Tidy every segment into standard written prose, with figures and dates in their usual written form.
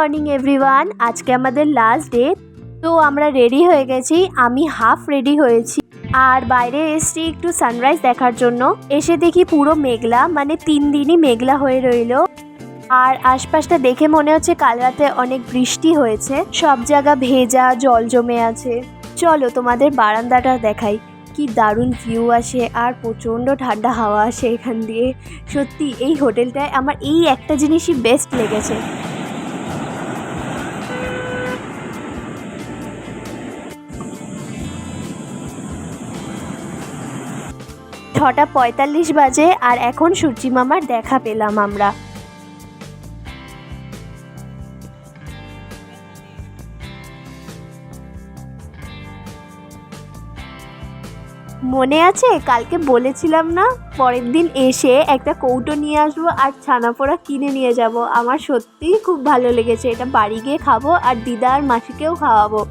Morning everyone. আজকে আমাদের last day, তো আমরা রেডি হয়ে গেছি। আমি হাফ রেডি হয়েছি আর বাইরে এসছি একটু সানরাইজ দেখার জন্য। এসে দেখি পুরো মেঘলা, মানে 3 দিনই মেঘলা হয়ে রইল। আর আশপাশটা দেখে মনে হচ্ছে কাল রাতে অনেক বৃষ্টি হয়েছে, সব জায়গা ভেজা, জল জমে আছে। চলো তোমাদের বারান্দাটা দেখাই, কি দারুণ ভিউ আসে আর প্রচণ্ড ঠান্ডা হাওয়া আসে এখান দিয়ে। সত্যি এই হোটেলটায় আমার এই একটা জিনিসই বেস্ট লেগেছে। ছটা 45 বাজে আর এখন সূর্যি মামার দেখা পেলাম আমরা। মনে আছে কালকে বলেছিলাম না পরের দিন এসে একটা কৌটো নিয়ে আসবো আর ছানা পোড়া কিনে নিয়ে যাব। আমার সত্যিই খুব ভালো লেগেছে, এটা বাড়ি গিয়ে খাবো আর দিদা আর মাসিকেও খাওয়াবো।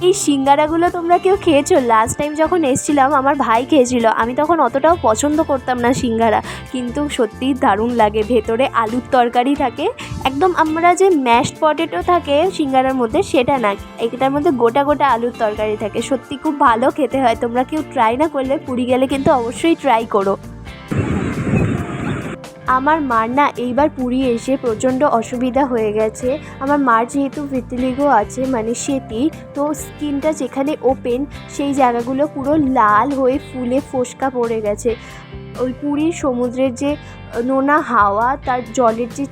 এই সিঙ্গারাগুলো তোমরা কেউ খেয়েছো? লাস্ট টাইম যখন এসেছিলাম আমার ভাই খেয়েছিল, আমি তখন অতটাও পছন্দ করতাম না সিঙ্গারা, কিন্তু সত্যিই দারুণ লাগে। ভেতরে আলুর তরকারি থাকে, একদম আমরা যে ম্যাশড পটেটো থাকে সিঙ্গারার মধ্যে সেটা না, এটার মধ্যে গোটা গোটা আলুর তরকারি থাকে। সত্যি খুব ভালো খেতে হয়। তোমরা কেউ ট্রাই না করলে পুরী গেলে কিন্তু অবশ্যই ট্রাই করো। আমার মার না এইবার পুরী এসে প্রচণ্ড অসুবিধা হয়ে গেছে। আমার মার যেহেতু ভিটিলিগো আছে, মানে সেটি, তো স্কিনটা যেখানে ওপেন সেই জায়গাগুলো পুরো লাল হয়ে ফুলে ফোসকা পড়ে গেছে। ওই পুরীর সমুদ্রের যে নোনা হাওয়া, তার জলের যে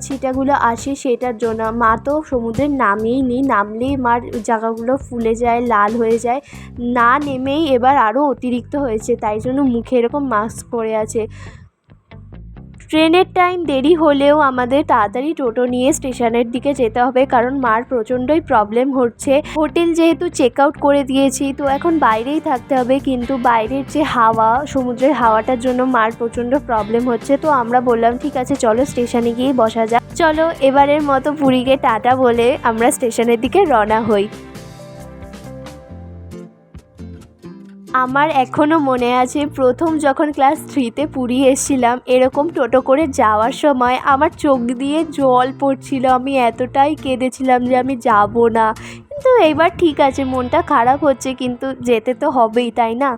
ছিটাগুলো আসে সেটার জন্য মা তো সমুদ্রে নামেই নি, নামলেই মার জায়গাগুলো ফুলে যায়, লাল হয়ে যায়। না নেমেই এবার আরও অতিরিক্ত হয়েছে, তাই জন্য মুখে এরকম মাস্ক পরে আছে। ট্রেনের টাইম দেরি হলেও আমাদের তাড়াতাড়ি টোটো নিয়ে স্টেশনের দিকে যেতে হবে, কারণ মার প্রচণ্ডই প্রবলেম হচ্ছে। হোটেল যেহেতু চেক আউট করে দিয়েছি, তো এখন বাইরেই থাকতে হবে, কিন্তু বাইরের যে হাওয়া, সমুদ্রের হাওয়াটার জন্য মার প্রচণ্ড প্রবলেম হচ্ছে। তো আমরা বললাম ঠিক আছে চলো স্টেশনে গিয়ে বসা যাক। চলো এবারের মতো পুরীকে টাটা বলে আমরা স্টেশনের দিকে রওনা হই। আমার এখনও মনে আছে প্রথম যখন ক্লাস 3তে পুরী এসেছিলাম, এরকম টোটো করে যাওয়ার সময় আমার চোখ দিয়ে জল পড়ছিল। আমি এতটাই কেঁদেছিলাম যে আমি যাব না, কিন্তু এইবার ঠিক আছে, মনটা খারাপ হচ্ছে কিন্তু যেতে তো হবেই, তাই না?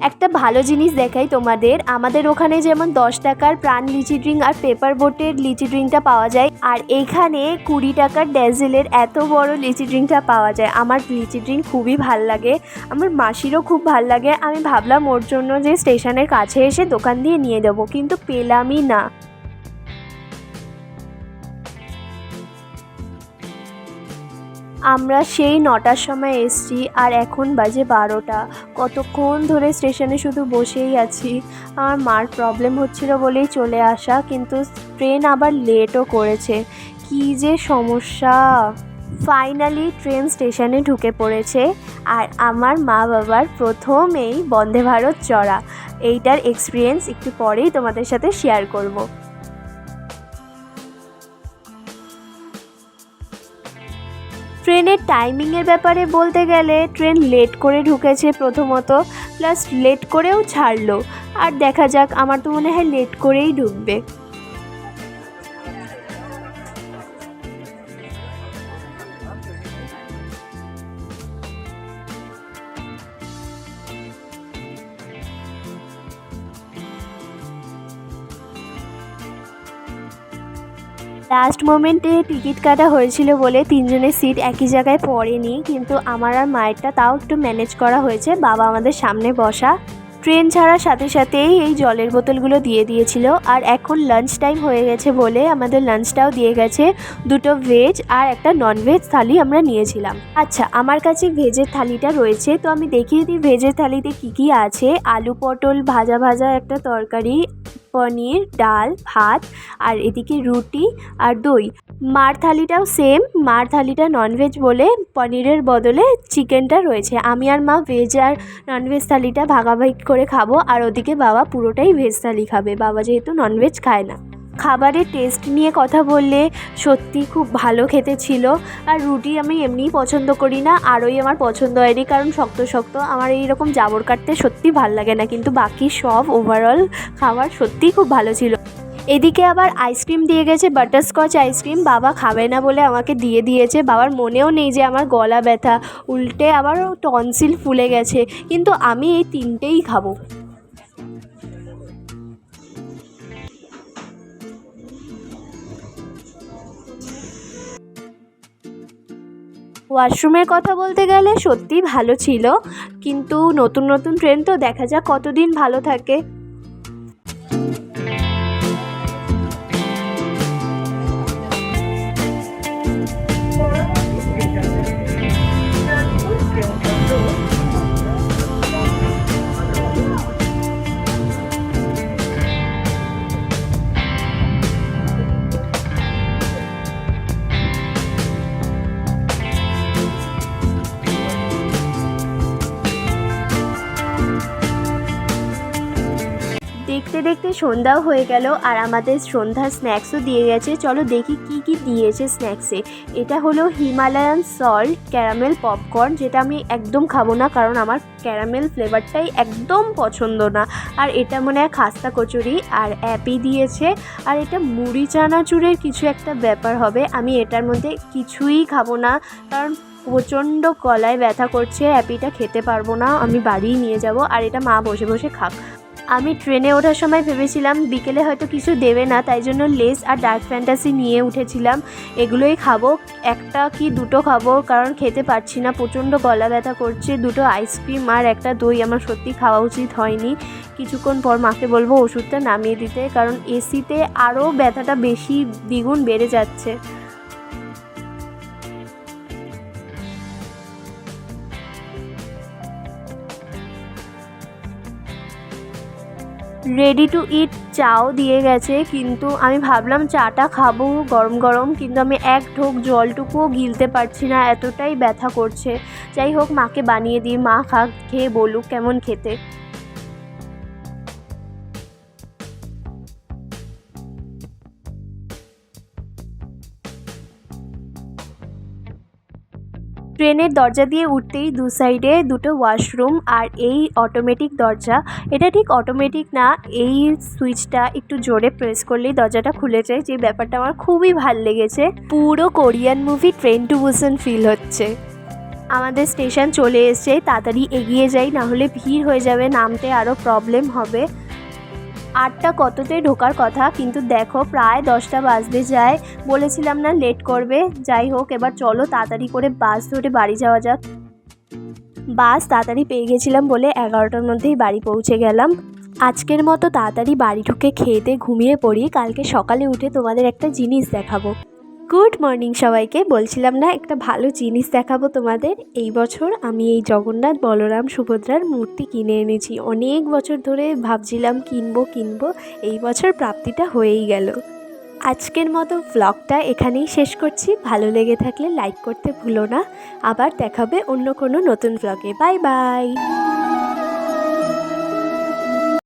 একটা ভালো জিনিস দেখাই তোমাদের, আমাদের ওখানে যেমন 10 টাকার প্রাণ লিচি ড্রিঙ্ক আর পেপার বোটের লিচি ড্রিঙ্কটা পাওয়া যায়, আর এখানে 20 টাকার ড্যাজেলের এত বড় লিচি ড্রিঙ্কটা পাওয়া যায়। আমার লিচি ড্রিঙ্ক খুবই ভাল লাগে, আমার মাসিরও খুব ভাল লাগে। আমি ভাবলাম ওর জন্য যে স্টেশনের কাছে এসে দোকান দিয়ে নিয়ে দেবো, কিন্তু পেলামই না। আমরা সেই 9টার সময় এসছি আর এখন বাজে 12টা। কতক্ষণ ধরে স্টেশনে শুধু বসেই আছি। আমার মার প্রবলেম হচ্ছিল বলেই চলে আসা, কিন্তু ট্রেন আবার লেটও করেছে, কি যে সমস্যা। ফাইনালি ট্রেন স্টেশনে ঢুকে পড়েছে আর আমার মা বাবার প্রথমেই বন্দে ভারত চড়া। এইটার এক্সপিরিয়েন্স একটু পরেই তোমাদের সাথে শেয়ার করব। ট্রেনের টাইমিংয়ের ব্যাপারে বলতে গেলে ট্রেন লেট করে ঢুকেছে প্রথমত, প্লাস লেট করেও ছাড়লো। আর দেখা যাক, আমার তো মনে হয় লেট করেই ঢুকবে। লাস্ট মোমেন্টে টিকিট কাটা হয়েছিল বলে 3 জনের সিট একই জায়গায় পড়েনি, কিন্তু আমার আর মায়েরটা তাও একটু ম্যানেজ করা হয়েছে, বাবা আমাদের সামনে বসা। ট্রেন ছাড়ার সাথে সাথেই এই জলের বোতলগুলো দিয়ে দিয়েছিল। আর এখন লাঞ্চ টাইম হয়ে গেছে বলে আমাদের লাঞ্চটাও দিয়ে গেছে। 2টো ভেজ আর একটা ননভেজ থালি আমরা নিয়েছিলাম। আচ্ছা, আমার কাছে ভেজের থালিটা রয়েছে, তো আমি দেখিয়ে দিই ভেজের থালিতে কী কী আছে। আলু পটল ভাজা ভাজা একটা তরকারি, পনির, ডাল, ভাত, আর এদিকে রুটি আর দই। মার থালিটাও সেম, মার থালিটা ননভেজ বলে পনিরের বদলে চিকেনটা রয়েছে। আমি আর মা ভেজ আর ননভেজ থালিটা ভাগাভাগি করে খাবো, আর ওদিকে বাবা পুরোটাই ভেজ থালি খাবে, বাবা যেহেতু ননভেজ খায় না। খাবারের টেস্ট নিয়ে কথা বললে সত্যি খুব ভালো খেতে ছিল। আর রুটি আমি এমনিই পছন্দ করি না, আরই আমার পছন্দ হয়নি, কারণ শক্ত শক্ত আমার এইরকম জাবর কাটতে সত্যি ভাল লাগে না। কিন্তু বাকি সব ওভারঅল খাবার সত্যিই খুব ভালো ছিল। এদিকে আবার আইসক্রিম দিয়ে গেছে, বাটারস্কচ আইসক্রিম। বাবা খাবে না বলে আমাকে দিয়ে দিয়েছে। বাবার মনেও নেই যে আমার গলা ব্যথা, উল্টে আবার টনসিল ফুলে গেছে, কিন্তু আমি এই তিনটেই খাবো। ওয়াশরুমের কথা বলতে গেলে সত্যিই ভালো ছিল, কিন্তু নতুন নতুন ট্রেন তো, দেখা যাক কতদিন ভালো থাকে। দেখতে দেখতে সন্ধ্যাও হয়ে গেল, আর আমাদের সন্ধ্যার স্ন্যাক্সও দিয়ে গেছে। চলো দেখি কি কি দিয়েছে স্ন্যাক্সে। এটা হলো হিমালয়ান সল্ট ক্যারামেল পপকর্ন, যেটা আমি একদম খাবো না, কারণ আমার ক্যারামেল ফ্লেভারটাই একদম পছন্দ না। আর এটা মনে হয় খাস্তা কচুরি, আর অ্যাপি দিয়েছে, আর এটা মুড়ি চানাচুরের কিছু একটা ব্যাপার হবে। আমি এটার মধ্যে কিছুই খাবো না, কারণ প্রচণ্ড গলায় ব্যথা করছে। অ্যাপিটা খেতে পারবো না, আমি বাড়িই নিয়ে যাব, আর এটা মা বসে বসে খাক। আমি ট্রেনে ওঠার সময় ভেবেছিলাম বিকেলে হয়তো কিছু দেবে না, তাই জন্য লেস আর ডার্ক ফ্যান্টাসি নিয়ে উঠেছিলাম। এগুলোই খাবো, একটা কি দুটো খাবো, কারণ খেতে পারছি না, প্রচণ্ড গলা ব্যথা করছে। দুটো আইসক্রিম আর একটা দই আমার সত্যি খাওয়া উচিত হয়নি। কিছুক্ষণ পর মাকে বলবো ওষুধটা নামিয়ে দিতে, কারণ এসিতে আরও ব্যথাটা বেশি দ্বিগুণ বেড়ে যাচ্ছে। রেডি টু ইট চাও দিয়ে গেছে, কিন্তু আমি ভাবলাম চাটা খাবো গরম গরম, কিন্তু আমি এক ঢোক জলটুকুও গিলতে পারছি না, এতটাই ব্যথা করছে। যাই হোক, মাকে বানিয়ে দিই, মা খাক, খেয়ে বলুক কেমন খেতে। ট্রেনের দরজা দিয়ে উঠতেই দু সাইডে দুটো ওয়াশরুম, আর এই অটোমেটিক দরজা। এটা ঠিক অটোমেটিক না, এই সুইচটা একটু জোরে প্রেস করলেই দরজাটা খুলে যায়, যে ব্যাপারটা আমার খুবই ভাল লেগেছে। পুরো Korean movie train to Busan feel হচ্ছে। আমাদের স্টেশন চলে এসছে, তাড়াতাড়ি এগিয়ে যাই, না হলে ভিড় হয়ে যাবে, নামতে আরও প্রবলেম হবে। 8টা কততে ঢোকার কথা, কিন্তু দেখো প্রায় 10টা বাজতে যায়। বলেছিলাম না লেট করবে। যাই হোক, এবার চলো তাড়াতাড়ি করে বাস ধরে বাড়ি যাওয়া যাক। বাস তাড়াতাড়ি পেয়ে গেছিলাম বলে 11টার মধ্যেই বাড়ি পৌঁছে গেলাম। আজকের মতো তাড়াতাড়ি বাড়ি ঢুকে খেয়ে দিয়ে ঘুমিয়ে পড়ি, কালকে সকালে উঠে তোমাদের একটা জিনিস দেখাবো। গুড মর্নিং সবাইকে। বলছিলাম না একটা ভালো জিনিস দেখাবো তোমাদের। এই বছর আমি এই জগন্নাথ বলরাম সুভদ্রার মূর্তি কিনে এনেছি। অনেক বছর ধরে ভাবছিলাম কিনবো, এই বছর প্রাপ্তিটা হয়েই গেল। আজকের মতো ভ্লগটা এখানেই শেষ করছি। ভালো লেগে থাকলে লাইক করতে ভুলো না। আবার দেখাবে অন্য কোনো নতুন ভ্লগে। Bye bye.